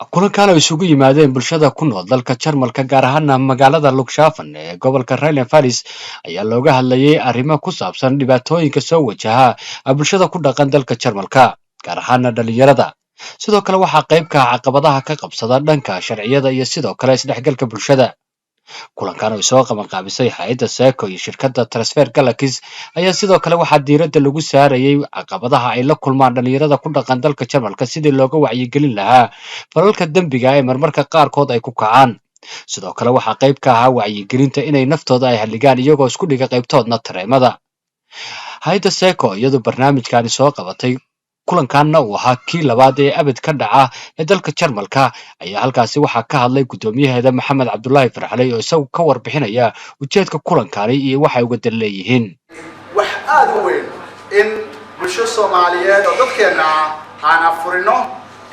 kulankan oo isugu yimaadeen bulshada ku nool dalka Jarmalka gaar ahaan magaalada Lugshafen ee gobolka Rheinland-Pfalz ayaa looga hadlayay arrimo ku saabsan dhibaatooyinka soo wajaha bulshada ku dhaqan dalka Jarmalka gaar ahaan dhalinyarada. Sidoo kale waxaa qayb ka ah caqabadaha ka qabsada dhanka sharciyada iyo sidoo kale isdhexgalka bulshada. kulankan oo soo qaban qaabisay hay'adda SACCO iyo shirkadda Transfer Galaxy ayaa sidoo kale waxaa diiradda lagu saarayay caqabadaha ay la kulmaan dhalinyarada ku dhaqan dalka Jarmalka sidii looga wacyigelin lahaa falalka dembiga ee marmarka qaarkood ay ku kacaan. Sidoo kale waxaa qayb ka ahaa wacyigelinta inay naftooda ay halligaan iyagoo isku dhiga qaybtoodna tareemada. hay'adda SACCO iyadoo barnaamijkani soo qabatay kulankaanna uu ahaa kii labaad ee abad ka dhaca ee dalka Jarmalka ayaa halkaasi waxaa ka hadlay guddoomiyaheeda Maxamed Cabdullaahi Farxaley oo isagu ka warbixinaya ujeedka kulankani iyo waxa ay uga dan leeyihiin. wax aad u weyn in bulsho Soomaaliyeed oo dadkeena aan afurino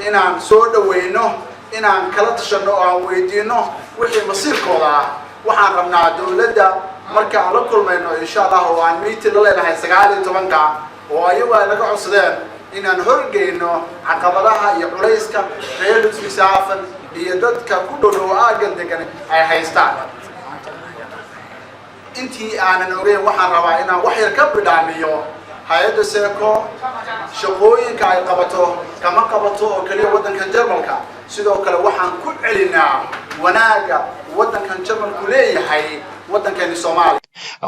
inaan soo dhaweyno inaan kala tashano oo aan weydiino wixii masiirkooda ah waxaan rabnaa dawladda marka aan la kulmayno insha Allah oo aan meeting la leenahay 19ka oo ayagu ay naga codsadeen inaan horgeyno caqabadaha iyo culayska reer Lugshafen iyo dadka ku dhow aagan degan ay haystaan. intii aanan ogeyn waxaan rabaa inaan wax yar ka bidhaamiyo hay'adda SACCO shaqooyinka ay qabato kama qabato oo kaliya waddankan Jarmalka sidoo kale waxaan ku celinaa wanaaga waddankan Jarmalku leeyahay waddankan Soomaaliya.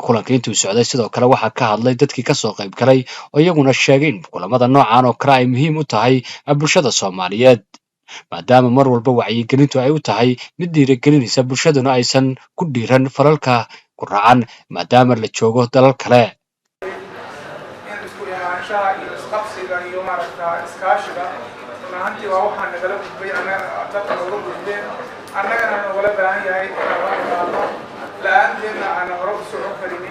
kulanka intuu socday sidoo kale waxaa ka hadlay dadkii ka soo qayb galay oo iyaguna sheegay in kulamada noocan oo kale ay muhiim u tahay bulshada Soomaaliyeed maadaama mar walba wacyigelintu ay u tahay mid dhiirigelinaysa bulshaduna aysan ku dhiiran falalka ku racan maadaama la joogo dalal kale. لأننا أنا هرب سوق كريمي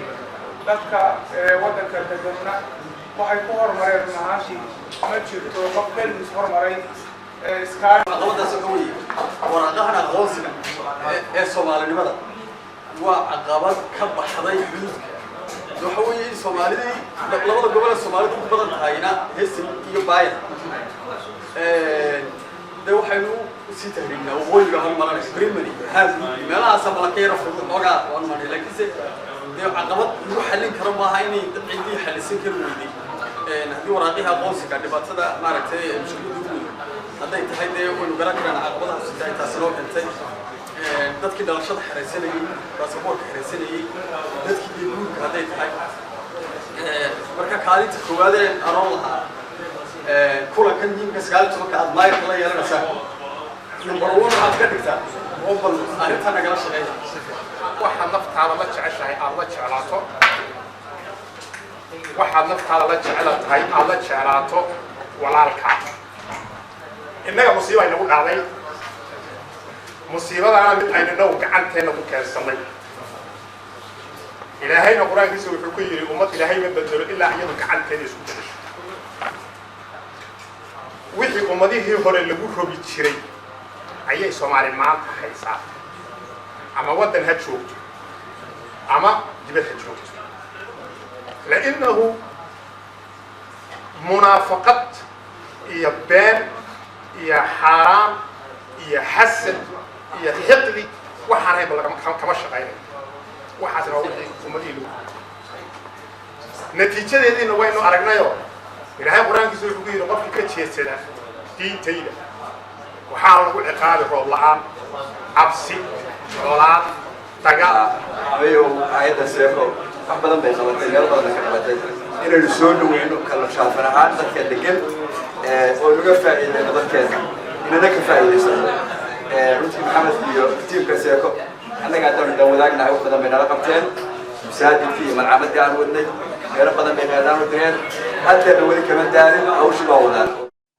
لك ودك الدجمنا وحي كهر مريض معاشي متشر توقف مسهر مريض سكار. عقبة سكوي ورقنا غوزنا الصومالي لماذا؟ وعقبات كب حضي بلد دوحوي الصومالي لما قبل الصومالي بدل هاينا هسي يباين ده حلو سيتهرينا وهو يقول مرة بريمري هذه ما لا أصلا كير في الموقع وأنا مرة لكن ده عقبات يروح حلين كرمها هايني عندي حل سكر ودي نهدي وراقيها قوسك عند بتصدق معركة مش كده هذا يتهيد ونقرأ كنا عقباتها ستة تسلوك أنت ده كده رشاد حرسني راسبورك حرسني ده كده يقول هذا يتهيد مركا كاري تكوادر أرولها كل كان يمكن سقال تبقى عاد ما يطلع يلا نساه نمبرون عاد كده أوبن أنت أنا قلنا شيء واحد نفط على ما تعيش على شعلاته واحد نفط على ما تعلت هاي على شعلاته ولا الكعب إنها مصيبة إنه قاعدين مصيبة أنا بتعين إنه قعدت هنا بكرسمي إلى هاي القرآن يسوي في كل أمة إلى هاي من بدر إلا أيام قعدت هنا يسوي wixii ummadihii hore lagu rogi jiray ayay Soomaali maanta haysaa ama wadan ha joogto ama dibad ha joogto لأنه منافقة يا بان يا حرام يا حسد يا حقد waxaan hay ballan kama shaqeynay waxaas waa wixii ummadii lagu natiijadeedina waynu aragnayo ilaahay quraankiisa wuxuu yiri qofkii ka jeesada diintayda waxaa lagu ciqaabi roob la'aan cabsi colaad dagaal ayo hay'adda SACCO wax badan bay qabatay meel badan ka qabatay inaynu soo dhaweyno kala shaafan ahaan dadka degan oo laga faa'iideeyo dadkeena inana ka faa'iideysano runtii maxamed iyo tiimka SACCO annaga hadda wadaagnahay wax badan bay nala qabteen masaajidkii malcamad aan wadnay meelo badan bay qaadan wadeen hadda wali kama daarin hawshu waa wadaan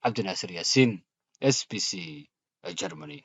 عبد الناصر ياسين SBC Germany